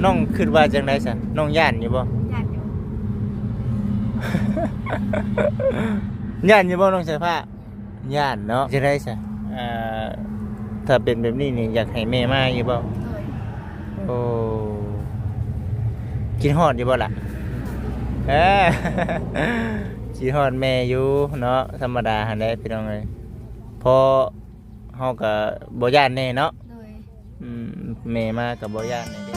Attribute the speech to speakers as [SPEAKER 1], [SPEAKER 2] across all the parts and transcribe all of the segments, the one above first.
[SPEAKER 1] น้องคิดว่าจังได๋ซะน้องย่านอยู่บ่
[SPEAKER 2] อยากอยู่
[SPEAKER 1] ย่านอยู่บ่น้องสายฟ้าย่านเนาะจังได๋ซะถ้าเป็นแบบนี้นี่อยากให้แม่มาอยู่บ่
[SPEAKER 2] โดย
[SPEAKER 1] โอ้กินฮอดอยู่บ่ล่ะเออ กินฮอดแม่อยู่เนาะธรรมดาหั่นแหละพี่น้องเอ้ยพอเฮาก็บ่ย่านแน่เนาะ
[SPEAKER 2] โดย
[SPEAKER 1] แม่มาก็บ่ย่านแน่เด้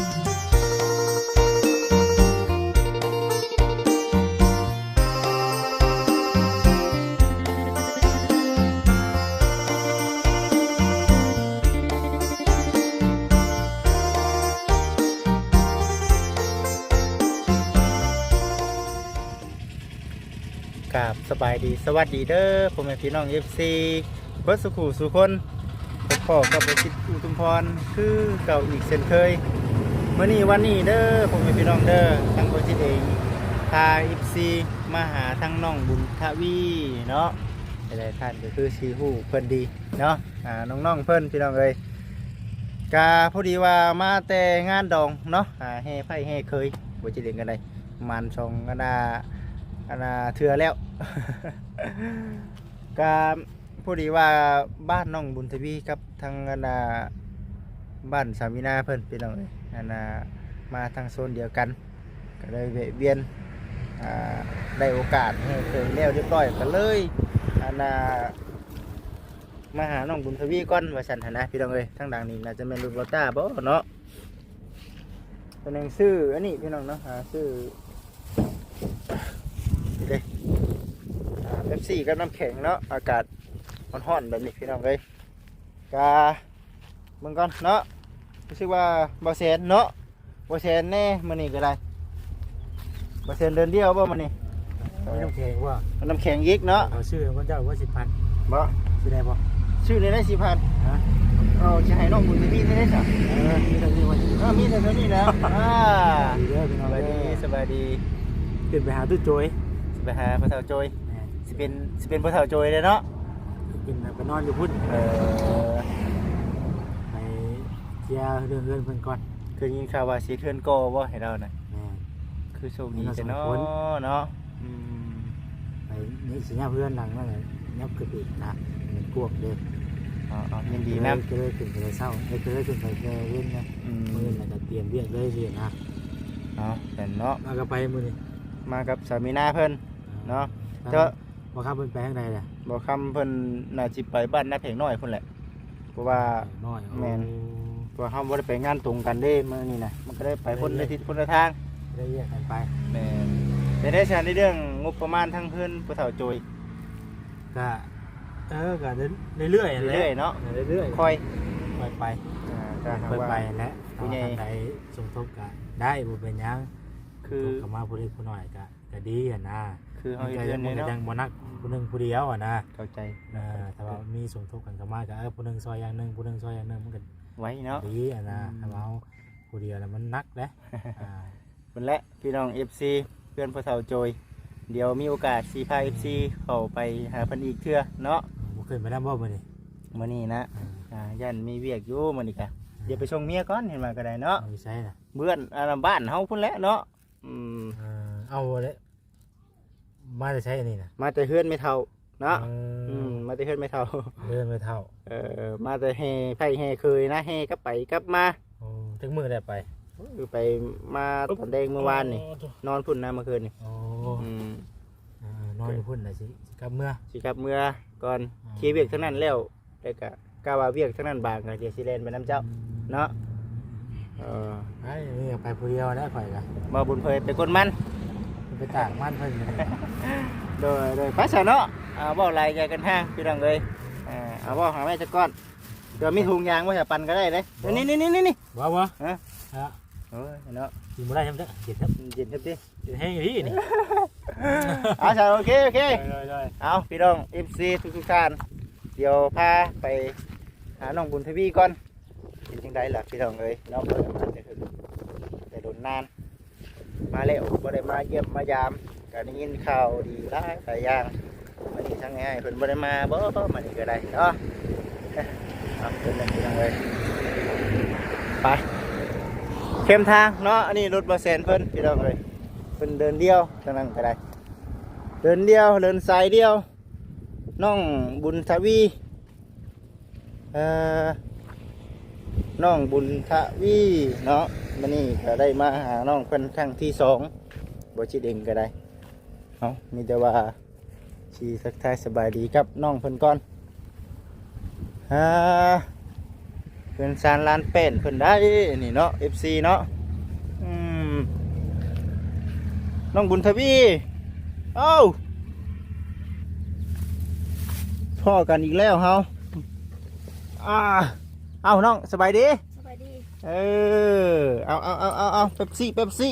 [SPEAKER 1] กับสบายดีสวัสดีเด้อพ่อแม่พี่น้อง FC เบิดสุขุสุคนพ่อกับบ่คิดอุทุมพรคือเก่าอีกเช่นเคยมื้อนี้วันนี้เด้อพ่อแม่พี่น้องเด้อทางบ่คิดเองพา FC มาหาทางน้องบุญทวีเนาะหลายๆท่านก็คือสิฮู้เพิ่นดีเนาะน้องๆเพิ่นพี่น้องเอ้ยกะพอดีว่ามาแต่งานดองเนาะแห่ไผแห่เคยบ่คิดเองกันได้ประมาณ2กันเถื่อแล้ว ก็พอดีว่าบ้านน้องบุญทวีกับทางบ้านสามีนาเพิ่นพี่น้องเลยมาทางโซนเดียวกันก็เลยแวะเวียนได้โอกาสให้เคยแล้วเรียบร้อยก็เลยมาหาน้องบุญทวีก่อนว่าซั่นหั่นนะพี่น้องเอ้ยทางดังนี้น่าจะเป็นรุ่นบอต้าบ่เนาะเป็นหนังสืออันนี้พี่น้องเนาะชื่อF4 กับน้ำแข็งเนาะอากาศร้อนๆแบบนี้พี่น้องเลยกาเบิ่งก่อนเนาะรู้สึกว่าบ่แซนเนาะบ่แซนแน่มื้อนี้ก็ได้บ่แซนเดินเดียวบ่มื้อนี้
[SPEAKER 3] น้ำแข็งว่า
[SPEAKER 1] น้ำแข็งอีกเนาะ
[SPEAKER 3] เอาชื่อคนเจ้าว่า10,000
[SPEAKER 1] บ่
[SPEAKER 3] ชื่อได้บ่
[SPEAKER 1] ชื่อนี่ได้ 4,000
[SPEAKER 3] ฮะ
[SPEAKER 1] เอาสิให้น้องบุญพี่ได้ซะ
[SPEAKER 3] มีแต่ชื่อว่า
[SPEAKER 1] มีแต่เท่านี้แล้ว
[SPEAKER 3] ดีเด้อพี่น้
[SPEAKER 1] ส
[SPEAKER 3] อง
[SPEAKER 1] บายดีสบายดี
[SPEAKER 3] ขึ้นไปหาตู้โจย
[SPEAKER 1] สิไปหาพ่อเฒ่าโจยสิเป็นพ่อเฒ่าโจยเลยเนาะ
[SPEAKER 3] กินไปนอนอยู่พุ่น
[SPEAKER 1] เออ
[SPEAKER 3] ไปเคลียร์เรื่องเงินเพิ่นก่อน
[SPEAKER 1] คือยินข่าวว่าสิเทือนโกบ่ให้เราน่ะ
[SPEAKER 3] แม่
[SPEAKER 1] คือโชคดีแต่เนาะเนาะ
[SPEAKER 3] ไปนี่สิญาเพื่อนหลังนั่นแหละยับขึ้นอีกนะมันกวกเด้อ
[SPEAKER 1] ยินดีนะ
[SPEAKER 3] ก็เลยขึ้นไปเช้าก็เลยขึ้นไปแค่เว้นนะมื้อนั้นก็เตรียมเรียกเลยสินะ
[SPEAKER 1] แต่เนาะ
[SPEAKER 3] มาก็ไปมื้อนี้
[SPEAKER 1] มากับสามีนาเพิ่นเนาะ
[SPEAKER 3] เจ้าบ่ครับเพิ่นไปทางใดล่ะ
[SPEAKER 1] บอกคำเพิ่นน่าสิไปบ้านนาเพ่งน้อยพุ่นแหละเพราะว่า
[SPEAKER 3] น้อย
[SPEAKER 1] แม่น เพราะเฮาบ่ได้ไปงานตรงกันเด้มื้อนี้นะมันก็ได้ไปคนละทิศคนละทาง
[SPEAKER 3] ได้แยกกันไป
[SPEAKER 1] แม่นแต่ได้ชาในเรื่องงบประมาณทางเพิ่นผู้เฒ่าโจย
[SPEAKER 3] ก็ก็เรื่อยๆ
[SPEAKER 1] เรื่อยๆเนาะ
[SPEAKER 3] เรื่อยๆ
[SPEAKER 1] ค่อย
[SPEAKER 3] ไป
[SPEAKER 1] ถ้าหาก
[SPEAKER 3] ไป
[SPEAKER 1] ว่า
[SPEAKER 3] ไปแล้ว
[SPEAKER 1] ผู้ใหญ่
[SPEAKER 3] ทางใดสมทบก็ได้บ่เป็นหยัง
[SPEAKER 1] คือ
[SPEAKER 3] ก็มาผู้เล็กผู้น้อยก็ดีอ่ะนะ
[SPEAKER 1] คือเฮาเฮ็ดเรื่องนี้เนาะ
[SPEAKER 3] ยังบ่นักผู้หนึงผู้เดียวอ่ะนะ
[SPEAKER 1] เข้าใจ
[SPEAKER 3] ถ้าว่ามีสมทบกันก็มาก็ผู้หนึงซอยอย่างหนึงผู้หนึงซอยอย่างหนึงมันก็
[SPEAKER 1] ไว้เนาะ
[SPEAKER 3] ดีอ่ะนะถ้าว่าเฮาผู้เดียวแล้วมันนักเด้อ่า
[SPEAKER 1] เพิ่นแหละพี่น้อง FC เพื่อนผู้เฒ่าโจยเดี๋ยวมีโอกาสสิพา FC เข้าไปหาเพิ่นอีกเทื่อเนาะ
[SPEAKER 3] บ่ขึ้นไปนำบ่มื้อนี้
[SPEAKER 1] มื้อนี้นะย่านมีเวียกอยู่มื้อนี้กะเดี๋ยวไปส่งเมียก่อนเห็นว่าก็ได้เนาะ
[SPEAKER 3] เอาไปใช้น่ะ
[SPEAKER 1] เบื้อนบ้านเฮาพุ่นแหละเนาะ
[SPEAKER 3] เอาเลยมาจะใช้อันนี้น่ะ
[SPEAKER 1] มาแต่เฮือนไม่เท่าเนาะ
[SPEAKER 3] เออ
[SPEAKER 1] มาแต่เฮือนไม่เท่า
[SPEAKER 3] เดินไปเท่า
[SPEAKER 1] มาแต่แห่ไผแห่เคยนะแห่กลับไปกลับมา
[SPEAKER 3] โอ้ถึงมื้อได้ไป
[SPEAKER 1] คือไปมาตอนแดงเมื่อวานนี่นอนพุ่นนะเมื่อคืนนี่
[SPEAKER 3] โอ้
[SPEAKER 1] อืม
[SPEAKER 3] นอนอยู่พุ่นน่ะสิกลับเมื่อ
[SPEAKER 1] สิกลับเมื่อก่อนเคลียร์เวียกทั้งนั้นแล้วแล้วก็กะว่าเวียกทั้งนั้นบางก็เดี๋ยวสิแล่นไปนํเจ้าเนาะ
[SPEAKER 3] ไอ้นี่ไปผู้เดียวนะข่อยก็
[SPEAKER 1] มาบุญเผยไปก้นมัน
[SPEAKER 3] ไปต่างบ้านเพิ่นอยู่นี่
[SPEAKER 1] โดยภาษาเนาะบ่อะไรใจกันห้างพี่น้องเลยเอาบ่หาแม่จักก้อนเดี๋ยวมีถุงยางไว้ให้ปั่นก็ได้เลยนี่
[SPEAKER 3] ว้าวฮะ
[SPEAKER 1] โอ้ยเนาะ
[SPEAKER 3] กินบ่ได้ใช่มั้ยเจ็บครับ
[SPEAKER 1] เย็นเต็มที่
[SPEAKER 3] เจ็บแห้งอยู่ที่นี่
[SPEAKER 1] เอาใช่โอเค
[SPEAKER 3] ได้
[SPEAKER 1] เอาพี่น้อง FC ทุกท่านเดี๋ยวพาไปหาน้องบุญทวีก่อนเป็นจังไดล่ะพี่น้องเอ้ยน้องเพิ่นมาแต่โดนนานมาแล้วบ่ได้มาเยี่ยมมายามก็ได้ยินข่าวดีหลายอย่างวันนี้ทั้งไงเพิ่นบ่ได้มาบ่มานี่ก็ได้เนาะเอาเพิ่นนั่นพี่น้องเอ้ยไป เข้มทางเนาะอันนี้รถบ่แซนเพิ่นพี่น้องเอ้ยเพิ่นเดินเดียวทางนั้นก็ได้เดินเดียวเดินสายเดียวน้องบุญทวีน้องบุญทวีเนาะมื้อนี้ก็ได้มาหาน้องเพิ่นครั้งที่สองบ่จิตเองก็ได้เนาะมีแต่ว่าสิทักทายสบายดีครับน้องเพิ่นก่อนเพิ่นซานลานเป็นเพิ่นได้นี่เนาะ FC เนาะน้องบุญทวีเอ้าพ่อกันอีกแล้วเฮาเอ้าน้องสบายดี
[SPEAKER 2] สบายดี
[SPEAKER 1] เอาเป๊ปซี่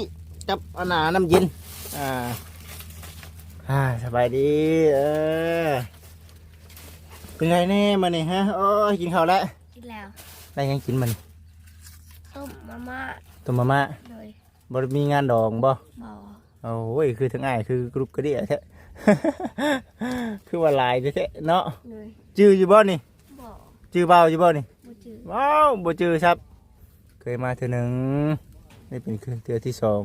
[SPEAKER 1] กับอันหนาน้ำเย็นสบายดีเป็นไงแน่มาเนี่ยฮะโอ้ยกินข้าวแล้ว
[SPEAKER 2] กินแล้ว
[SPEAKER 1] ได้ยังกินมัน
[SPEAKER 2] ต้มมาม่า
[SPEAKER 1] ต้มมาม่า
[SPEAKER 2] เลย
[SPEAKER 1] บ่มีงานดองบ่
[SPEAKER 2] บ่อ
[SPEAKER 1] โอ้ยคือทั้งอ้ายคือกรุ๊ปกระเดี่ยแท้ คือว่าลายแท้เนาะ
[SPEAKER 2] เลย
[SPEAKER 1] จื้ออยู่บ่นี่
[SPEAKER 2] บ่อ
[SPEAKER 1] จื้อเบาอยู่บ่นี่
[SPEAKER 2] บ่จืด
[SPEAKER 1] ว้าวบ่จื้อครับเคยมาเทื่อหนึ่งนี่เป็นคือเทื่อที่สอง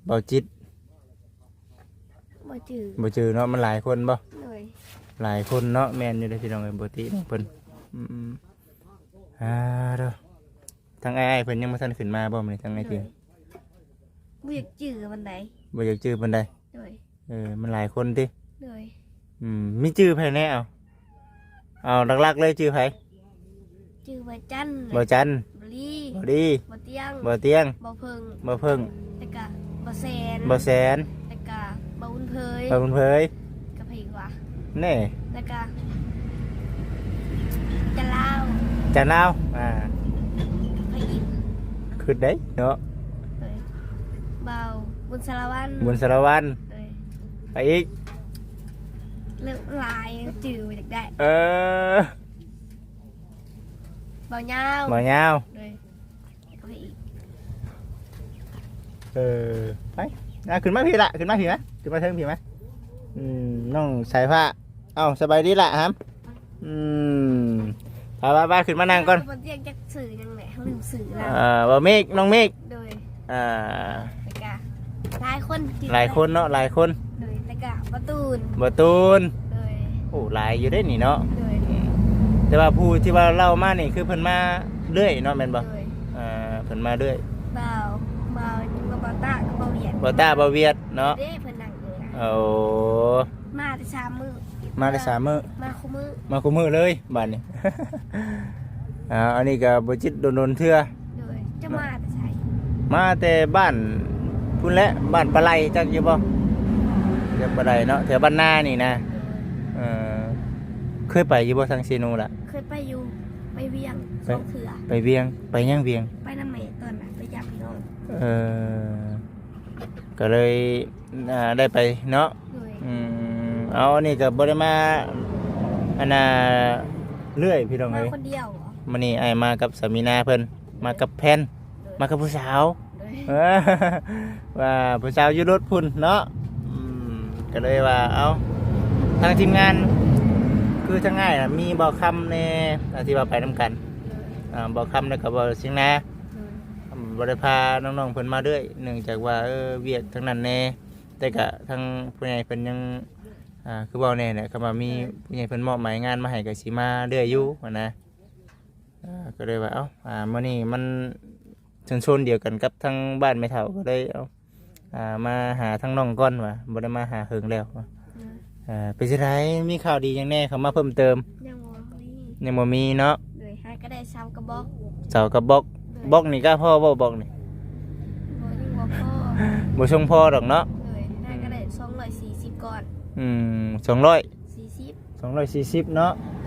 [SPEAKER 1] เบาจิต
[SPEAKER 2] บ่จืด
[SPEAKER 1] บ่จื้อเนาะมันหลายคนบ่
[SPEAKER 2] เลย
[SPEAKER 1] หลายคนเนาะแม่นอยู่เลยพี่น้องเอ้ยปกติน้องเพิ่นเด้อทางอ้ายเพิ่นยังบ่ทันขึ้นมาบ่มื้อนี้ทางไหนถึง
[SPEAKER 2] บ่อยากจืดวันไหน
[SPEAKER 1] บ่อยากจื้อปานใด
[SPEAKER 2] เลย
[SPEAKER 1] มันหลายคนติ
[SPEAKER 2] เลย
[SPEAKER 1] มีจื้อไผแน่เอาหลักๆเลยจื้อไผ
[SPEAKER 2] จืดบ่จันทร์
[SPEAKER 1] บ่จันทร์
[SPEAKER 2] บ่ลี
[SPEAKER 1] บ่ดี
[SPEAKER 2] บ่เตียง
[SPEAKER 1] บ่เตียง
[SPEAKER 2] บ่เพิง
[SPEAKER 1] บ่เพิ่ง
[SPEAKER 2] แล้วก็บ่แซน
[SPEAKER 1] บ่แสน
[SPEAKER 2] แล้วก็บ่อุ่นเพย
[SPEAKER 1] บ่บุญเผย
[SPEAKER 2] กับไผอีกวะ
[SPEAKER 1] แน่
[SPEAKER 2] แล้วก็จะลาว
[SPEAKER 1] จันนาว
[SPEAKER 2] ไผอีก
[SPEAKER 1] ขึ้นได้เนาะ
[SPEAKER 2] เลยเบาบุญสารวัตร
[SPEAKER 1] บุญสารวัตร
[SPEAKER 2] เลย
[SPEAKER 1] ไปอีก
[SPEAKER 2] เลือกลายจืดอยากได้ เบาเงา
[SPEAKER 1] บ่ยาว
[SPEAKER 2] เลยเอาไปอีก
[SPEAKER 1] ไปขึ้นมาพี่ละขึ้นมาพี่ไหมขึ้นมาเทิงพี่ไหมน้องสายผ้าเอ้าสบายดีละครับไปขึ้นมานั่งก่อน
[SPEAKER 2] มันเรียกจักสื่อยังไงเขาลืมสื่อแล้ว
[SPEAKER 1] บ่เมฆน้องเมฆ
[SPEAKER 2] โดย
[SPEAKER 1] À,
[SPEAKER 2] แล้วก็หลายคนจริง
[SPEAKER 1] หลายคนเนาะหลายคน
[SPEAKER 2] โดยแล้วก็ประตูน
[SPEAKER 1] บ่ตูน
[SPEAKER 2] โดย
[SPEAKER 1] โอ้หลายอยู่ได้นี่เนาะ
[SPEAKER 2] โดย
[SPEAKER 1] แต่ว่าผู้ที่ว่าเล่ามานี่คือเพิ่นมาเรื่อยเนาะแม่นบ่
[SPEAKER 2] โดย
[SPEAKER 1] เพิ่นมาเรื่อย
[SPEAKER 2] เบากับเบาตากับเบาเหยียด
[SPEAKER 1] บ่ตาบ่เวียดเนาะ
[SPEAKER 2] เด้เพิ่นนั่งอยู่นะ
[SPEAKER 1] โอ้
[SPEAKER 2] มาแต่สามมือ
[SPEAKER 1] มาได้3มื้อ
[SPEAKER 2] มาคู่มือ
[SPEAKER 1] มาคุมือเลยบัดนี้ อันนี้ก็บ่จิตโดนๆเทื่อ
[SPEAKER 2] โดยจะมาแต่ใช่
[SPEAKER 1] มาแต่บ้านพุ่นแหละบ้านปลาไหลจักอยู่บ่เดี๋ยวปลาไหลเนาะแถวบ้านนานี่นะ
[SPEAKER 2] โดย
[SPEAKER 1] เคยไปอยู่บ่ทางเซโนล่ะ
[SPEAKER 2] เคยไปอยู่ไปเวียงสองเถื่อ
[SPEAKER 1] ไปเวียงไปย่างเวียง
[SPEAKER 2] ไปน้ำเมตอนน่ะไปยามพี่น้อง
[SPEAKER 1] ก็เลยได้ไปเนาะ
[SPEAKER 2] โดย
[SPEAKER 1] เอาอันนี้ก็บ่ได้มาอันน่ะเรื่อยพี่น้อง
[SPEAKER 2] มา
[SPEAKER 1] เอ้ย
[SPEAKER 2] คนเดียวเหรอ
[SPEAKER 1] มื้อนี้อ้ายมากับสามีนาเพิ่นมากับแพนมากับผู้สาว
[SPEAKER 2] โดย
[SPEAKER 1] ว่าผู้สาวอยู่รถพุ่นเนาะก็เลยว่าเอาทางทีมงานคือทั้งง่ายนะมีบอกคำในที่ว่าไปนำกันบอกคำแล้วก็บอกสิ่งนะบริพาน้องๆเพิ่นมาด้วยเนื่องจากว่าเวียกทั้งนั้นแน่แต่ก็ทางผู้ใหญ่เพิ่นยังคือบอกแน่เนี่ยคำว่ามีผู้ใหญ่เพิ่นมอบหมายงานมาให้ก็สิมาเรื่อยอยู่นะก็เลยว่ามื้อนี้มันชนเดียวกันกับทางบ้านแม่เฒ่าก็เลยมาหาทางน้องก่อนว่าบ่ได้มาหาเฮิงแล้วเป็นสิไดมีข่าวดีอย่างแน่เข้ามาเพิ่มเติม
[SPEAKER 2] ยังบ่มี
[SPEAKER 1] เนาะ
[SPEAKER 2] โดยให้ก็ได้ซ้ำกระบอก
[SPEAKER 1] เสากับบอกบอกนี่ก็พ่อบอกนี่
[SPEAKER 2] บ่ยังบ่พอ
[SPEAKER 1] บ่ชงพ่อดอกเนาะ
[SPEAKER 2] โดยให้ก็ได้240ก่อน
[SPEAKER 1] 200 240เนาะ
[SPEAKER 2] โ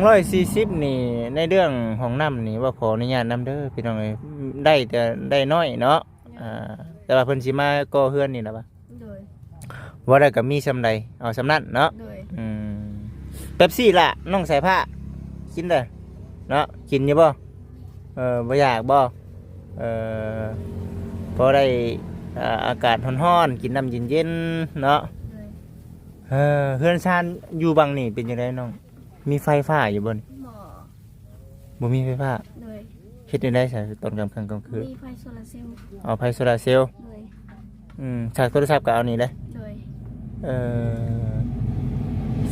[SPEAKER 2] ดย
[SPEAKER 1] 240นี่ในเรื่องของน้ำนี่ว่าขออนุญาตนำเด้อพี่น้องเอ้ยได้แต่ได้น้อยเนาะแต่ว่าเพิ่นสิมาก่อเฮือนนี่ล่ะบ่
[SPEAKER 2] โดย
[SPEAKER 1] ว่าได้ก็มีซำใดเอาซำนั้นเนาะ
[SPEAKER 2] โดย
[SPEAKER 1] เป๊ปซี่ล่ะน้องสายผ้ากินเด้อเนาะกินอยู่บ่บ่อยากบ่พอได้อากาศร้อนๆกินน้ำเย็นๆเนาะ
[SPEAKER 2] โดย
[SPEAKER 1] เฮือนชานอยู่บังนี่เป็นจังไดน้องมีไฟฟ้าอยู่บ่นี่
[SPEAKER 2] หมอ
[SPEAKER 1] บ่มีไฟฟ้า
[SPEAKER 2] โดย
[SPEAKER 1] เฮ็ดได้ใช่ตอนกลางค่ำกลางคืน
[SPEAKER 2] มีไฟโซลาร์เซลล์
[SPEAKER 1] เอาไฟโซลาร์เซลล์
[SPEAKER 2] โดย
[SPEAKER 1] ฉากโทรศัพท์ก็เอานี่เลย
[SPEAKER 2] โดย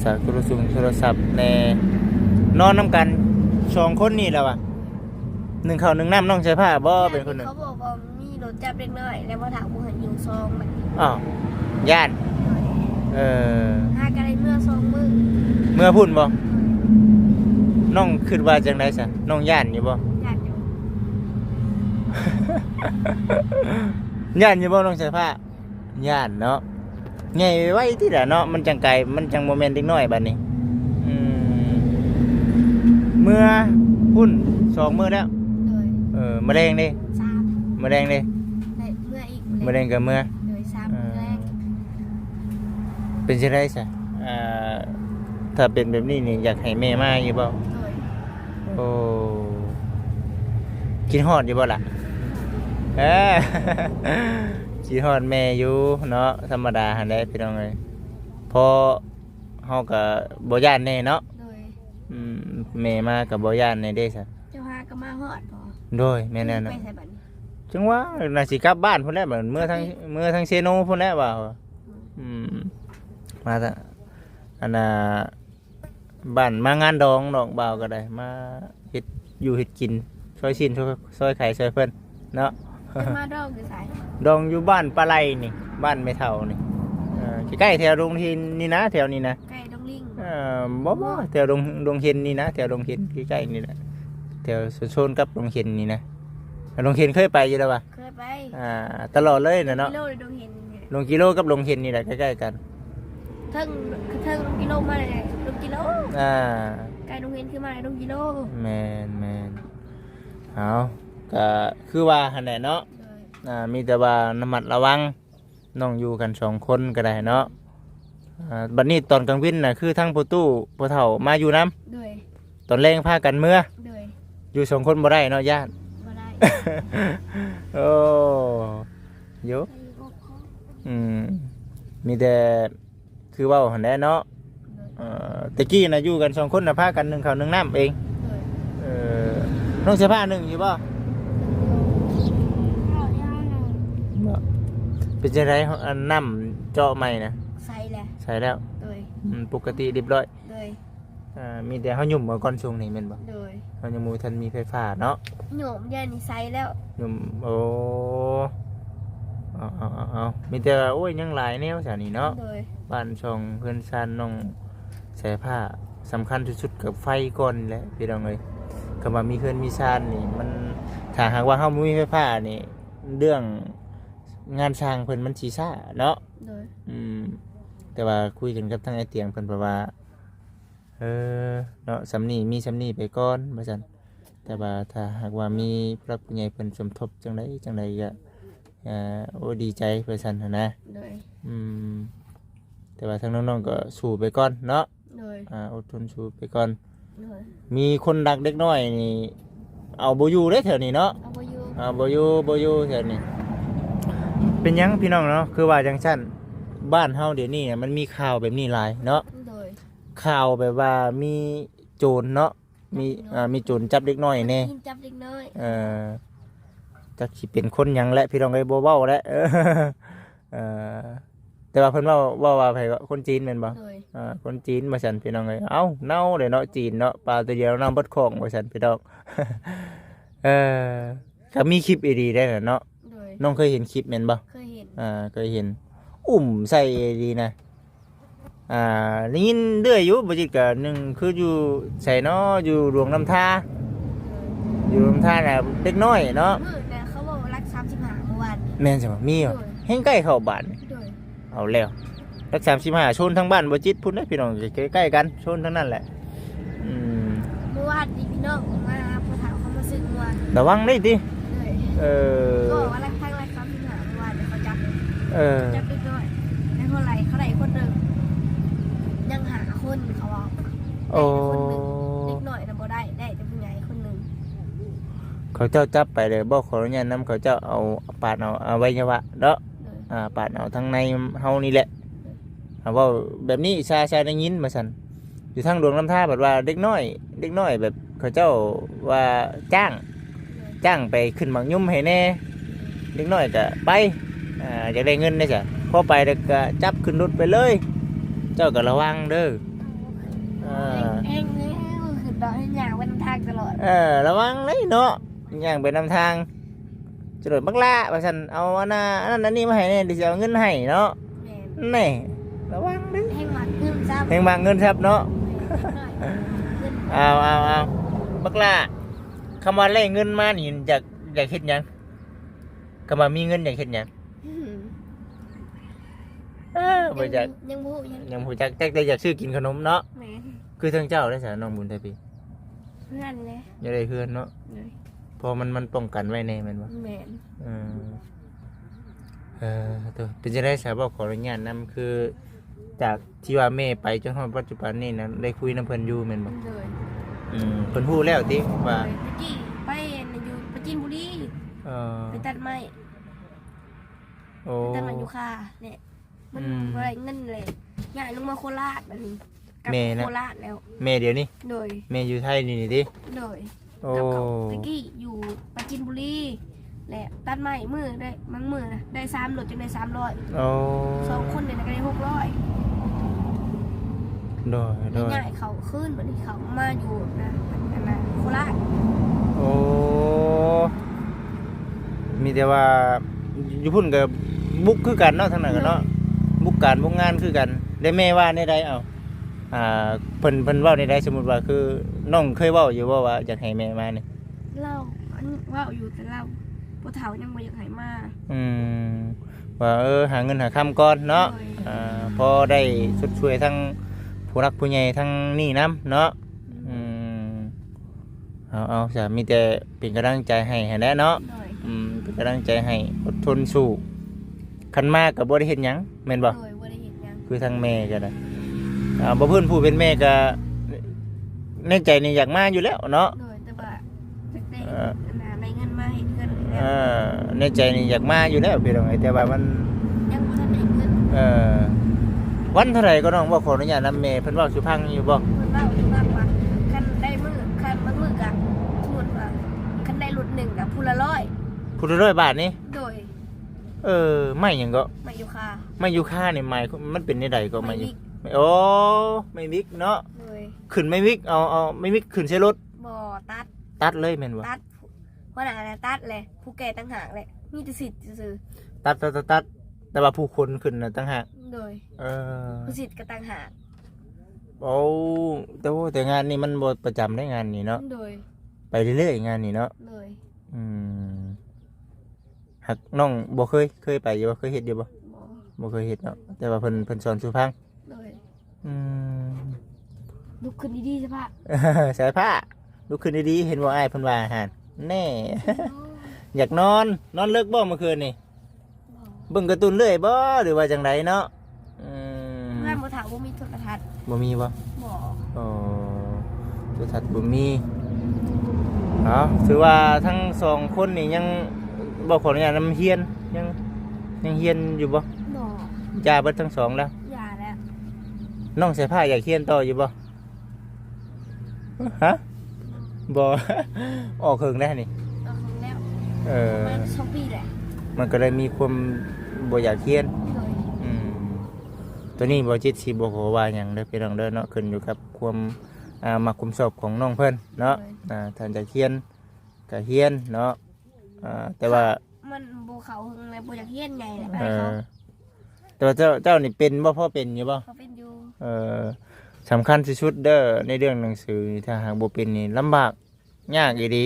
[SPEAKER 1] ฉากโทรศัพท์แน่นอนน้ำกัน2คนนี่แหละว่ะ1ข้าว1น้ำน้องใช้ผ้าบ่เป็นคนหนึง
[SPEAKER 2] เขาบอกว่ามีรถจับเล็กน้อยแล้วมาถามผู้หันอยู่ซองแบบ
[SPEAKER 1] อ้าวย่าน
[SPEAKER 2] หากันได้เมื่อซองมือ
[SPEAKER 1] เมื่อพุ่นบ่น้องคิดว่าจังได๋ซะน้องย่านอยู่บ่
[SPEAKER 2] อยากอยู่
[SPEAKER 1] ย่านอยู่บ่น้องใช้ผ้าย่านเนาะใหญ่ไว้ที่ละเนาะมันจังไกลมันจังโมเมนต์เด็กน้อยบัดนี้เมื่อพุ่น2มื้อแล้ว
[SPEAKER 2] โดย
[SPEAKER 1] มะแรงเด้
[SPEAKER 2] 3
[SPEAKER 1] มะแรงเด้
[SPEAKER 2] ได้เมื่ออีก
[SPEAKER 1] มะแรงกับเมื่อ
[SPEAKER 2] โดย3มื้อแรก
[SPEAKER 1] เป็นจังได๋ซะถ้าเป็นแบบนี้นี่อยากให้แม่มาอยู่บ่
[SPEAKER 2] โดย
[SPEAKER 1] โอ้กินฮอดอยู่บ่ล่ะกินฮอดแม่อยู่เนาะธรรมดาหั่นแหละพี่น้องเอ้ยพอเฮาก็บ่ย่านแน่เนาะ
[SPEAKER 2] โดย
[SPEAKER 1] แม่มาก็บ่ย่านแน่เด้ซะ
[SPEAKER 2] เจ้าหาก็มาฮอดบ่
[SPEAKER 1] โดยแม่นน่ะ
[SPEAKER 2] ไปใส่บัดนี้
[SPEAKER 1] จังว่าน่าสิกลับบ้านพุ่นแหละบัดเมื่อทางเซโนพุ่นแหละว่ามาซะอันน่ะบ้านมางานดองดอกบ่าวก็ได้มาเฮ็ดอยู่เฮ็ดกินซอยชิ้นซอยไข่ซอยเพิ่นเนาะ
[SPEAKER 2] จะมาดอกอยู่ไส
[SPEAKER 1] ดองอยู่บ้านปลาไหลนี่บ้านไม่เท่านี่ใกล้แถวโรงหินนี่นะแถวนี้นะ
[SPEAKER 2] ไก่ดงลิง
[SPEAKER 1] บ่แถวโรงหินนี่นะแถวโรงหินใกล้ๆนี่แหละแถวโซนกับโรงหินนี่นะโรงหินเคยไปอยู่แล้วป่ะ
[SPEAKER 2] เคยไป
[SPEAKER 1] ตลอดเลยนะเนาะ
[SPEAKER 2] กิโลเลยดงเห็นเนี่ย
[SPEAKER 1] โรงกิโลกับโรงหินนี่แหละใกล้ๆกัน
[SPEAKER 2] เทิงดงกิโลมาเลยดงกิโล ไก่ดงเห็นคือมาเลยดงกิโล
[SPEAKER 1] แมนเอาก็คือว่าหั่นแหละเนาะ
[SPEAKER 2] เลย
[SPEAKER 1] มีแต่ว่าระมัดระวังน้องอยู่กัน2คนก็ได้เนาะบัดนี้ตอนกลางวินน่ะคือทั้งพ่อตู้พ่อเฒ่ามาอยู่น้ำ
[SPEAKER 2] เลย
[SPEAKER 1] ตอนแรงพากันเมื่อ
[SPEAKER 2] เลย
[SPEAKER 1] อยู่2คนบ่ได้เนาะญาติ
[SPEAKER 2] มาได้
[SPEAKER 1] โอ้โยมีแต่คือเว้าหั่นแหละเนาะตะกี้น่ะอยู่กัน2คนน่ะพากัน1ข้าว1น้ำเอง
[SPEAKER 2] เลย
[SPEAKER 1] น้องเสื้อผ้า1อยู่บ่
[SPEAKER 2] ข้าวย่าง
[SPEAKER 1] เป็นจังได๋อันน้ำเจาะใหม่นะ
[SPEAKER 2] ใส่แหละ
[SPEAKER 1] ใส่แล้ว
[SPEAKER 2] เลย
[SPEAKER 1] ปกติเรียบร้อย
[SPEAKER 2] เลย
[SPEAKER 1] มีแต่เฮาหยุ่มเอาก่อนช่วงนี้แม่นบ่
[SPEAKER 2] เลย
[SPEAKER 1] เฮายังบ่ทันมีไฟฟ้าเนาะ
[SPEAKER 2] โหนมยานี่ใส่แล้ว
[SPEAKER 1] หยุ่มโอ้เอามีแต่ว่าโอ้ยยังหลายแนวซะนี่เนาะ
[SPEAKER 2] เลย
[SPEAKER 1] บ้านช่องเพื่อนซานน้องใส่ผ้าสำคัญที่สุดกับไฟก่อนแหละพี่น้องเอ้ยคำว่ามีเพื่อนมีซานนี่มันถ้าหากว่าเฮาบ่มีไฟฟ้านี่เรื่องงานสร้างเพิ่นมันสิช้าเนาะ
[SPEAKER 2] เลย
[SPEAKER 1] แต่ว่าคุยกันกับทางไอ้เตียงเพิ่นเพราะว่าเนาะสำนีมีสำนีไปก่อนว่าซั่นแต่ว่าถ้าหากว่ามีพระผู้ใหญ่เพิ่นสมทบจังไดก็โอ้ดีใจว่าซั่นหั้นนะ
[SPEAKER 2] เลย
[SPEAKER 1] แต่ว่าทางน้องๆก็สู้ไปก่อนเนาะ
[SPEAKER 2] เลย
[SPEAKER 1] อดทนสู้ไปก่อน
[SPEAKER 2] เลย
[SPEAKER 1] มีคนรักเด็กน้อยนี่เอาบ่อยู่เด้แถวนี้เนาะ
[SPEAKER 2] เอาไปอยู่
[SPEAKER 1] บ่อยู่แถวนี้เป็นหยังพี่น้องเนาะคือว่าจังซั่นบ้านเฮาเดี๋ยวนี้เนี่ยมันมีข่าวแบบนี้หลายเนาะ
[SPEAKER 2] เลย
[SPEAKER 1] ข่าวแบบว่ามีโจรเนาะมีโจรจับเด็กน้อยแน่
[SPEAKER 2] กินจับเล็กน้อย
[SPEAKER 1] จักสิเป็นคนหยังแหละพี่น้องเอ้ยบ่เว้าแล้วแต่ว่าเพิ่นว่าไผว่าคนจีนแม่นบ่
[SPEAKER 2] เลย
[SPEAKER 1] คนจีนว่าซั่นพี่น้องเอ้ยเอ้าเน่าเลยเนาะจีนเนาะปลาตัวเดียวน้ำเบิดของว่าซั่นพี่น้อง ก็มีคลิปดีๆได้น่ะเนาะ
[SPEAKER 2] เลย
[SPEAKER 1] น้องเคยเห็นคลิปแม่นบ่
[SPEAKER 2] เคยเห็น
[SPEAKER 1] เคยเห็นใส่ดีนะได้ยินเรื่อยอยู่บ่จิตก็หนึงคืออยู่ใส่เนาะอยู่หลวงน้ำท่าอยู่น้ำท่าน่ะเด็กน้อยเนาะ
[SPEAKER 2] มืดนะเขาบอกว่ารัก35เมื่อวาน
[SPEAKER 1] แม่นจังมีเหรอแฮงใกล้เข้าบ้านนี่
[SPEAKER 2] เลย
[SPEAKER 1] เอาแล้วรัก35ชนทั้งบ้านบ่จิตพุ่นเด้อพี่น้องใกล้ๆกันชนทั้งนั้นแหละ
[SPEAKER 2] เมื่อวานนี่พี่น้องมาพอถามเขามาซื้อเมื่อวาน
[SPEAKER 1] ระวังได้ติ
[SPEAKER 2] เลยก็ว่ารักทั้งรัก35เมื่อวานเขาจับจับเล็กน้อยได้เท่าไหร่เขาได้คนหนึ่งยังหาคนเขาบอก
[SPEAKER 1] โอ้
[SPEAKER 2] เล็กน้อยนะบ่ได้แต่ผู้ใหญ่คนหนึ่ง
[SPEAKER 1] เขาเจ้าจับไปเลยบ่ขออนุญาตนำเขาเจ้าเอาปาดเอาอวัยวะเนาะ
[SPEAKER 2] เลย
[SPEAKER 1] ปาดเอาทั้งในเฮานี่แหละว่าแบบนี้ชาได้ยินมาสั่นอยู่ทางหลวงลำท่าแบบว่าเด็กน้อยแบบเขาเจ้าว่าจ้าง จ้างไปขึ้นหมักยุ่มให้แน่เล็กน้อยก็ไปอยากได้เงินได้จ้ะพอไปแล้วก็จับขึ้นรถไปเลย เจ้าก็ระวังเด้อ
[SPEAKER 2] เองนี่คือดอกให้ยางเป็นทางตลอด
[SPEAKER 1] ระวังเลยเนาะย่างไปนำทางจรดบักละว่าฉันเอาอันนั้นอันนี้มาให้เนี่ยเดี๋ยวจะเอาเงินให้เนาะนี่ระวังเด้อ
[SPEAKER 2] แห้งหมักเงินซับ
[SPEAKER 1] แห่งบางเงินครับเนาะเอาบักละคำว่าไล่เงินมานี่อยากเฮ็ดหยังคำว่ามีเงินอยากเฮ็ดหยังบ่อยาก ยังผู้จักแต่อยากซื้อกินขนมเนาะคือทั้งเจ้าได้สารน้องบุญไทยปี
[SPEAKER 2] เพื่อนเลย
[SPEAKER 1] อย่าได้เพื่อนเนาะพอมันป้องกันไว้แน่แม่นบ่
[SPEAKER 2] แม่น
[SPEAKER 1] ตัวเป็นจะได้สาวบอกขออนุญาตนำคือจากที่ว่าแม่ไปจนถึงปัจจุบันนี่นะได้คุยน้ำเพิ่นอยู่แม่นบ่
[SPEAKER 2] เลย
[SPEAKER 1] เพิ่นฮู้แล้วติว่า
[SPEAKER 2] เมื่อกี้ไปอยู่ปราจีนบุรีไปตัดไม้
[SPEAKER 1] โอ้
[SPEAKER 2] ตัดไม้ยูคาเนี่ยมันอะไรเงินเลยง่ายลงมาโคราชแบบนี้กับโคราชแล้ว
[SPEAKER 1] แม่เดี๋ยวนี้
[SPEAKER 2] โดย
[SPEAKER 1] แม่อยู่ไทยนี่ติ
[SPEAKER 2] โดย
[SPEAKER 1] โอ้
[SPEAKER 2] กับเขาเมื่อกี้อยู่ปราจีนบุรีแหละตัดไม้มือได้มั้งมือนะได้3หลดจนได้300
[SPEAKER 1] โอ้
[SPEAKER 2] 2คนเนี่ยก็ได้600
[SPEAKER 1] โดย
[SPEAKER 2] ง่ายเขาขึ้นเหมือนที่เขามาอยู่นะโคราช
[SPEAKER 1] โอ้มีแต่ว่าอยู่พุ่นกับบุกคือกันเนาะทางนั้นกันเนาะบุกการบุกงานคือกันได้แม่ว่าในใดเอาเพิ่นเว้าในใดสมมุติว่าคือน้องเคยเว้าอยู่ว่าอยากให้แม่มานี่
[SPEAKER 2] เล่าว่าอยู่แต่เล่าพ่อเฒ่ายังบ่อยากให้มา
[SPEAKER 1] ว่าหาเงินหาคำก่อนเนาะพอได้ชดช่วยทั้งผู้รักผู้ใหญ่ทั้งนี่น้ำเนาะเอาจะมีแต่เป็นกำลังใจให้แน่เนาะเป็นกำลังใจให้อดทนสู้คันมากกับบ่ได้เห็นหยังแม่นบ่คือทั้งแม่ก็ได้บ่เพิ่นผู้เป็นแม่ก็ในใจนี่อยากมาอยู่แล้วเนาะ
[SPEAKER 2] แต่ว่าในเงินมาให้เงิน
[SPEAKER 1] ในใจนี่อยากมาอยู่แล้วพี่น้องแต่ว่ามัน
[SPEAKER 2] ยังบ่ทันได้เงิน
[SPEAKER 1] วันเท่าไหร่ก็น้องบ่ขออนุญาตนำแม่เพิ่นเว้าสิพังอยู่บ่
[SPEAKER 2] เพิ่นเว้าอยู่ว่าคันได้มื้อคันบางมื้อก็สมมุติว่าคันได้รุ่นหนึ่งก็ผู้ละ100
[SPEAKER 1] ผู้ละ100 บาทนี่
[SPEAKER 2] โดย
[SPEAKER 1] ไม่หยังก็
[SPEAKER 2] ไม่อยู่ค่า
[SPEAKER 1] ไม่อยู่ค่านี่หมายมันเป็นในใดก็ไม่อยู่โอ้ไม่มิกเนาะขึ้นไม่มิกเอาไม่มิกขึ้นใช้รถ
[SPEAKER 2] บ่
[SPEAKER 1] ตัดเลยแม่นบ่
[SPEAKER 2] ตัดเพราะน่ะตัดเลยผู้แก่ต่างหากแหละมีแต่สิทธิ์ซื่อ
[SPEAKER 1] ตัดแต่ว่าผู้คนขึ้นน่ะต่างหาก
[SPEAKER 2] โดยผู้สิทธิ์ก็ต่างหาก
[SPEAKER 1] โอ้แต่งานนี้มันบ่ประจำได้งานนี้เนาะ
[SPEAKER 2] โดย
[SPEAKER 1] ไปเรื่อยๆงานนี้เนาะ
[SPEAKER 2] โดย
[SPEAKER 1] หักน้องบ่เคยไปอยู่บ่เคยเฮ็ดอยู่บ่เคยเฮ็ดเนาะแต่ว่าเพิ่นสอนสู่พัง
[SPEAKER 2] โดยลุกขึ้นดีๆใช่ปะ
[SPEAKER 1] ใส่ผ้าลุกขึ้นดีๆเห็นบ่อ้ายเพิ่นว่าอาหารแน่อยากนอนเลิกบ่เมื่อคืนนี่เบิ่งการ์ตูนเรื่อยบ่หรือว่าจังไดเนาะ
[SPEAKER 2] เพื่อนบ่ถามบ่มีโทรทัศน์
[SPEAKER 1] บ่มีบ่โทรทัศน์บ่มีถือว่าทั้ง2คนนี่ยังบ่ขออนุญาตนำเฮียนยังเฮียนอยู่บ่ยาเบิดทั้ง2แล้ว
[SPEAKER 2] ยาแล้ว
[SPEAKER 1] น้องใส่ผ้าอยากเฮียนต่ออยู่บ่ฮะบ่ออกเคิงได้นี่
[SPEAKER 2] ออกแล้วมัน2 ปีแหละ
[SPEAKER 1] มันก็เลยมีความบ่อยากเฮียนตัวนี้บ่จิตสิบ่ขอว่าหยังเด้อพี่น้องเด้อเนาะขึ้นอยู่กับความมักความชอบของน้องเพิ่นเนาะท่านจะเฮียนก็เฮียนเนาะแต่ว่า
[SPEAKER 2] มันบ่เข้าหึงเลยบ่อยากเฮียนใหญ่แหละ
[SPEAKER 1] แต่ว่าเจ้านี่เป็นบ่พอเป็นอยู่บ่
[SPEAKER 2] เขาเป็นอยู่
[SPEAKER 1] สำคัญที่สุดเด้อในเรื่องหนังสือถ้าหากบ่เป็นนี่ลำบากยากอีดี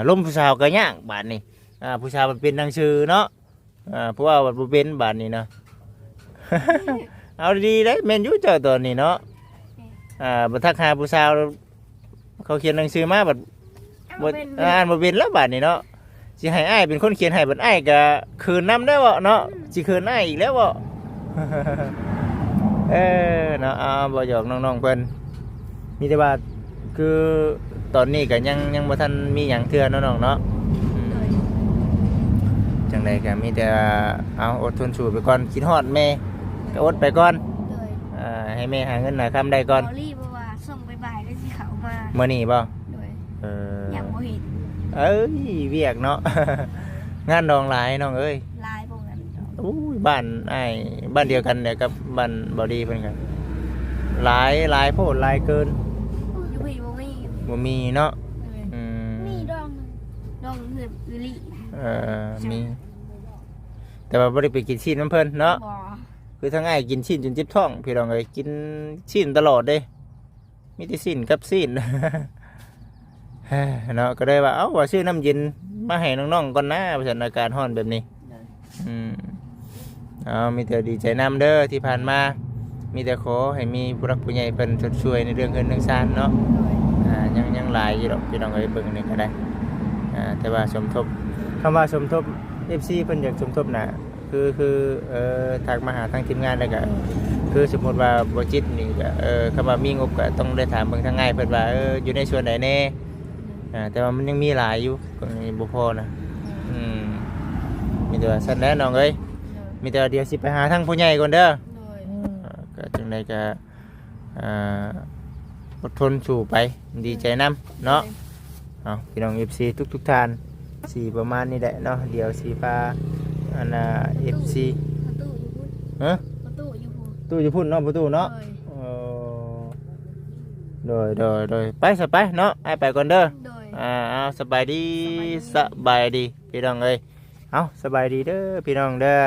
[SPEAKER 1] ล้มผู้สาวก็ยากบาดนี้ผู้สาวมันเป็นหนังสือเนาะเพราะว่าบ่เป็นบาดนี้นะ เอาดีๆเด้แม่นอยู่เจ้าตอนนี้เนาะบ่ทักหาผู้สาวเขาเขียนหนังสือมาบัดอ่านบ่เป็นแล้วบาดนี้เนาะสิให้อ้ายเป็นคนเขียนให้บัดอ้ายก็คืนนำได้บ่เนาะสิคืนอ้ายอีกแล้วบ่เนาะบ่หยอกน้องๆเพิ่นมีแต่ว่าคือตอนนี้ก็ยังบ่ทันมีหยังเทื่อเนาะน้องเนาะจังไดก็มีแต่เอาอดทนสู้ไปก่อนคิดฮอดแม่ก็อดไปก่อนให้แม่หาเงินหาคำได้ก่อน
[SPEAKER 2] รีบว่าส่งบ่ายๆได้สิเข้ามา
[SPEAKER 1] มื้อนี้บ่
[SPEAKER 2] อยากบ่เห็น
[SPEAKER 1] เอ้ยเวียกเนาะ งานดองหลายน้องเอ้ย
[SPEAKER 2] ลายพวกนั้นดอก
[SPEAKER 1] อู้ยบ้านอ้ายบ้านเดียวกันเนี่ยกับบ้านบอดีเพิ่นกันหลายโพดหลายเกิน
[SPEAKER 2] อยู่พี่บ่มี
[SPEAKER 1] บ่มีเนาะ
[SPEAKER 2] เลย
[SPEAKER 1] อืม
[SPEAKER 2] มีดองเหือบลิลี่
[SPEAKER 1] มี แต่ว่าบ่ได้ไปกินชิ้นน้ำเพิ่นเนาะ
[SPEAKER 2] บ่
[SPEAKER 1] คือทั้งอ้ายกินชิ้นจนเจ็บท้องพี่น้องเอ้ยกินชิ้นตลอดเด้มีแต่ชิ้นกับชิ้น เนาะก็เลยว่าเอ้าว่าซื้อน้ำเย็นมาให้น้องๆก่อนนะประชันอากาศร้อนแบบนี้
[SPEAKER 2] เลย
[SPEAKER 1] อืมเอามีแต่ดีใจนำเด้อที่ผ่านมามีแต่ขอให้มีผู้รักผู้ใหญ่เพิ่นชดช่วยในเรื่องเงินเรื่องซ่านเนาะ
[SPEAKER 2] เลย
[SPEAKER 1] ยังหลายอยู่ดอกพี่น้องเอ้ยเบิ่งนี่ก็ได้แต่ว่าสมทบคำว่าสมทบ FC เพิ่นอยากสมทบน่ะคือทักมาหาทางทีมงานแล้วก็คือสมมุติว่าบ่จิตนี่ก็คำว่ามีงบก็ต้องได้ถามเบิ่งทางง่ายเพิ่นว่าอยู่ในส่วนใดแน่แต่ว่ามันยังมีหลายอยู่ก็บ่พอนะมีแต่ว่าซั่นแหละน้องเอ้ย
[SPEAKER 2] เลย
[SPEAKER 1] มีแต่ว่าเดี๋ยวสิไปหาทางผู้ใหญ่ก่อนเด้อ
[SPEAKER 2] เลย
[SPEAKER 1] ก็จังไดก็อดทนสู่ไปดีใจนํเนาะ เอาพี่น้อง FC ทุกท่านสีประมาณนี้แหละเนาะเดี๋ยวสีฟ้าอันFC
[SPEAKER 2] ประตูอยู่พุ่น
[SPEAKER 1] ฮะ
[SPEAKER 2] ประตูอยู่พุ่น
[SPEAKER 1] ตู้อยู่พุ่นเนาะประตูเนาะ
[SPEAKER 2] เลย
[SPEAKER 1] โดยไปสไปเนาะไอ้ไปก่อนเด้อ
[SPEAKER 2] โดย
[SPEAKER 1] เอาสบายดีสบายดีพี่น้องเอ้ยเอาสบายดีเด้อพี่น้องเด้อ